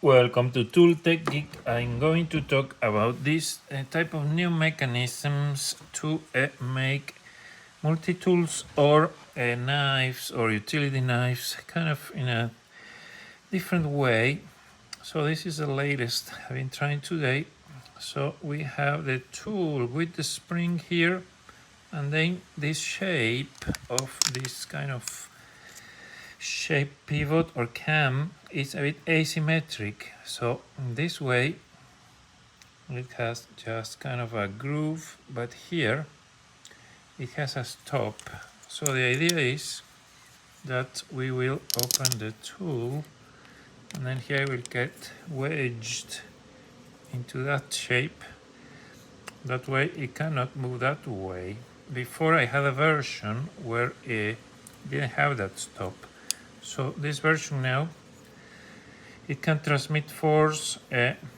Welcome to Tool Tech Geek. I'm going to talk about this type of new mechanisms to make multi-tools or knives or utility knives kind of in a different way. So this is the latest I've been trying today. So we have the tool with the spring here, and then this shape of this kind of shape pivot or cam is a bit asymmetric, so in this way it has just kind of a groove, but here it has a stop. So the idea is that we will open the tool and then here we'll get wedged into that shape. That way it cannot move that way. Before I had a version where it didn't have that stop. So this version now, it can transmit force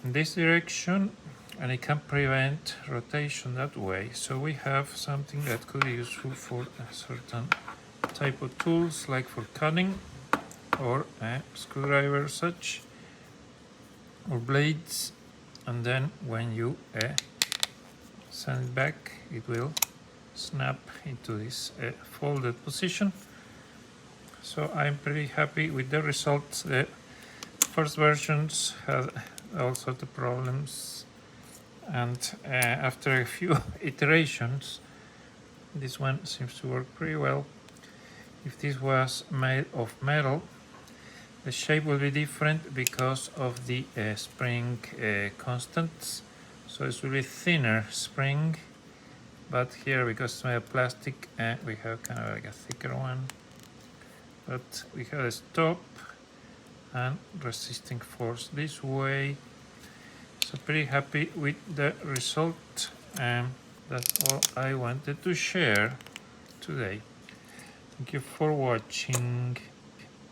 this direction and it can prevent rotation that way. So we have something that could be useful for a certain type of tools, like for cutting or screwdriver such, or blades. And then when you send it back, it will snap into this folded position. So I'm pretty happy with the results. The first versions had all sorts of problems, and after a few iterations, this one seems to work pretty well. If this was made of metal, the shape will be different because of the spring constants. So it will be thinner spring, but here, because it's made of plastic, we have kind of like a thicker one. But we have a stop and resisting force this way. So pretty happy with the result, and that's all I wanted to share today. Thank you for watching.